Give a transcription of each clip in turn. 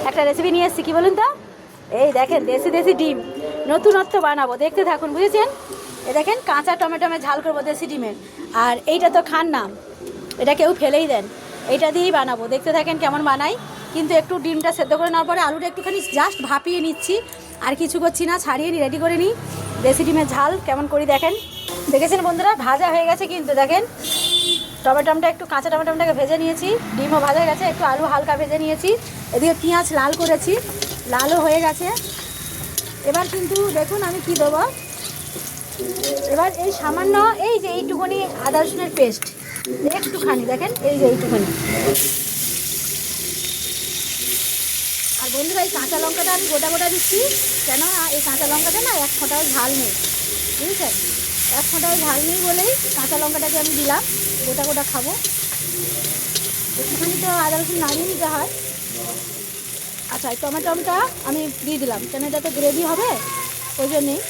একটা রেসিপি নিয়ে এসেছি, কি বলুন তো? এই দেখেন দেশি দেশি ডিম, নতুনত্ব বানাবো, দেখতে থাকুন, বুঝেছেন? এই দেখেন কাঁচা টমেটো ঝাল করবো দেশি ডিমের। আর এইটা তো খান না, এটা কেউ ফেলেই দেন, এইটা দিয়েই বানাবো, দেখতে থাকেন কেমন বানাই। কিন্তু একটু ডিমটা সেদ্ধ করে নেওয়ার পরে আলুটা একটুখানি জাস্ট ভাপিয়ে নিচ্ছি, আর কিছু করছি না, ছাড়িয়ে রেডি করে নিই দেশি ডিমের ঝাল কেমন করি দেখেন। দেখেছেন বন্ধুরা, ভাজা হয়ে গেছে কিন্তু দেখেন, টমেটোটা একটু কাঁচা টমেটোটাকে ভেজে নিয়েছি, ডিমও ভাজা হয়ে গেছে, একটু আলু হালকা ভেজে নিয়েছি, এদিকে পেঁয়াজ লাল করেছি, লালও হয়ে গেছে। এবার কিন্তু দেখুন আমি কি দেবো, এবার এই সামান্য এই যে এইটুখানি আদা রসুনের পেস্ট একটুখানি দেখেন, এই যে এইটুখানি। আর বন্ধুরা এই কাঁচা লঙ্কাটা আমি গোটা গোটা দিচ্ছি, কেন এই কাঁচা লঙ্কাটা না এক ফোঁটাও ঝাল নেই, বুঝেছেন? এক ফোঁটাও ঝাল নেই বলেই কাঁচা লঙ্কাটাকে আমি দিলাম, গোটা গোটা খাবো। একটুখানি তো আদা রসুন নাড়িয়ে নিতে হয়। আচ্ছা, এই টমেটোটা আমি দিয়ে দিলাম, কেন এটা তো গ্রেভি হবে, ওই জন্যেই।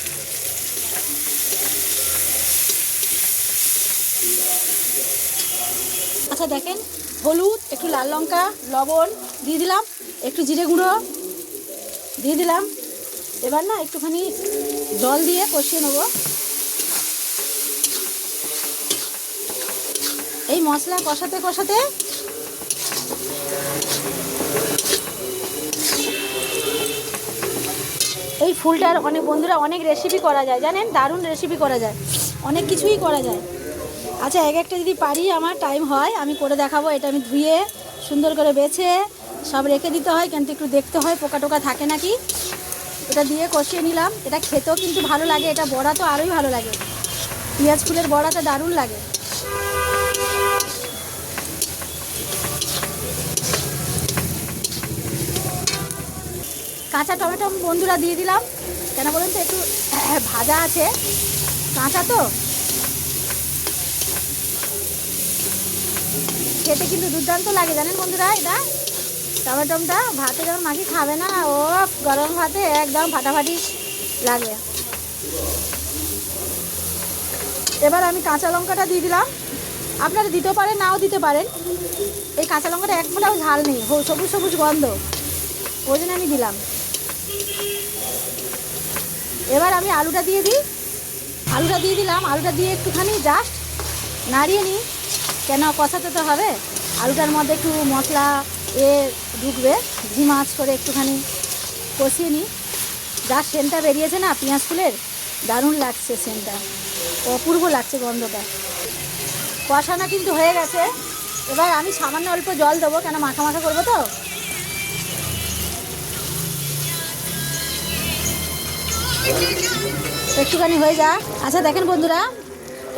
আচ্ছা দেখেন, হলুদ, একটু লাল লঙ্কা, লবণ দিয়ে দিলাম, একটু জিরে গুঁড়ো দিয়ে দিলাম। এবার না একটুখানি জল দিয়ে কষিয়ে নেব। এই মশলা কষাতে কষাতে এই ফুলটার অনেক বন্ধুরা অনেক রেসিপি করা যায়, জানেন? দারুণ রেসিপি করা যায়, অনেক কিছুই করা যায়। আচ্ছা, এক একটা যদি পারি, আমার টাইম হয় আমি করে দেখাবো। এটা আমি ধুয়ে সুন্দর করে বেছে সব রেখে দিতে হয়, কিন্তু একটু দেখতে হয় পোকা টোকা থাকে নাকি। এটা দিয়ে কষিয়ে নিলাম। এটা খেতেও কিন্তু ভালো লাগে, এটা বড়া তো আরোই ভালো লাগে, পেঁয়াজ ফুলের বড়াটা দারুণ লাগে। কাঁচা টমেটো বন্ধুরা দিয়ে দিলাম, কেন বলুন তো? একটু ভাজা আছে, কাঁচা তো খেতে কিন্তু দুর্দান্ত লাগে, জানেন বন্ধুরা? এটা টমেটোটা ভাতে যখন মাখি খাবে না, ও গরম ভাতে একদম ফাটাফাটি লাগে। এবার আমি কাঁচা লঙ্কাটা দিয়ে দিলাম, আপনারা দিতে পারেন নাও দিতে পারেন। এই কাঁচা লঙ্কাটা এক ফোঁটাও ঝাল নেই, সবুজ সবুজ গন্ধ, ওই জন্য আমি দিলাম। এবার আমি আলুটা দিয়ে দিই, আলুটা দিয়ে দিলাম, আলুটা দিয়ে একটুখানি জাস্ট নাড়িয়ে নিই, কেন কষাতে তো হবে, আলুটার মধ্যে একটু মশলা ঢুকবে, ঝিম আঁচ করে একটুখানি কষিয়ে নিই। যা সেন্টটা বেরিয়েছে না পেঁয়াজ ফুলের, দারুণ লাগছে সেন্টটা, অপূর্ব লাগছে গন্ধটা। কষানো কিন্তু হয়ে গেছে। এবার আমি সামান্য অল্প জল দেবো, কেন মাখা মাখা করবো তো। একটুখানি হয়ে যা। আচ্ছা দেখেন বন্ধুরা,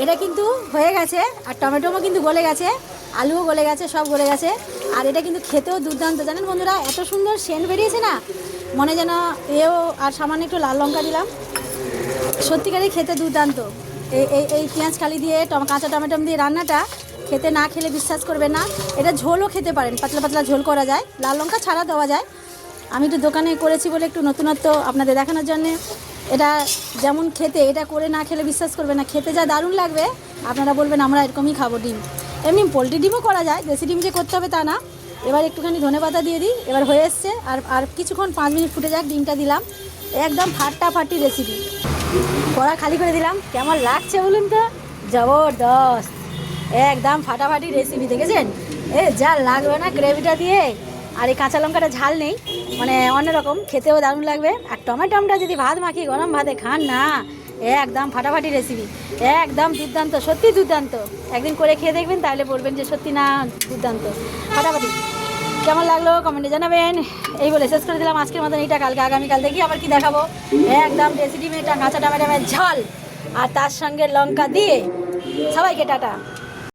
এটা কিন্তু হয়ে গেছে, আর টমেটোও কিন্তু গলে গেছে, আলুও গলে গেছে, সব গলে গেছে। আর এটা কিন্তু খেতেও দুর্দান্ত, জানেন বন্ধুরা? এত সুন্দর সেন্ট বেরিয়েছে না, মনে যেন এও। আর সামান্য একটু লাল লঙ্কা দিলাম, সত্যিকারই খেতে দুর্দান্ত। এই এই এই পেঁয়াজ কালি দিয়ে কাঁচা টমেটো দিয়ে রান্নাটা খেতে না খেলে বিশ্বাস করবে না। এটা ঝোলও খেতে পারেন, পাতলা পাতলা ঝোল করা যায়, লাল লঙ্কা ছাড়া দেওয়া যায়। আমি একটু দোকানে করেছি বলে একটু নতুনত্ব আপনাদের দেখানোর জন্যে। এটা যেমন খেতে, এটা করে না খেলে বিশ্বাস করবে না, খেতে যা দারুণ লাগবে, আপনারা বলবেন আমরা এরকমই খাবো ডিম। এমনি পোলট্রি ডিমও করা যায়, দেশি ডিম যে করতে হবে তা না। এবার একটুখানি ধনেপাতা দিয়ে দিই, এবার হয়ে এসছে। আর কিছুক্ষণ 5 মিনিট ফুটে যাক, ডিমটা দিলাম, একদম ফাটাফাটি রেসিপি। কড়া খালি করে দিলাম, কেমন লাগছে বলুন তো? জবরদস্ত, একদম ফাটাফাটি রেসিপি, দেখেছেন? যা লাগবে না গ্রেভিটা দিয়ে, আর এই কাঁচা লঙ্কাটা ঝাল নেই, মানে অন্যরকম, খেতেও দারুণ লাগবে। আর টমেটোটা যদি ভাত মাখিয়ে গরম ভাতে খান না, একদম ফাটাফাটি রেসিপি, একদম দুর্দান্ত, সত্যি দুর্দান্ত। একদিন করে খেয়ে দেখবেন, তাহলে বলবেন যে সত্যি না দুর্দান্ত, ফাটাফাটি। কেমন লাগলো কমেন্টে জানাবেন। এই বলে শেষ করে দিলাম আজকের মতন এইটা। কালকে আগামীকাল দেখি আবার কি দেখাবো। একদম দেশি ডিমের কাঁচা টমেটোর ঝাল, আর তার সঙ্গে লঙ্কা দিয়ে। সবাইকে টাটা।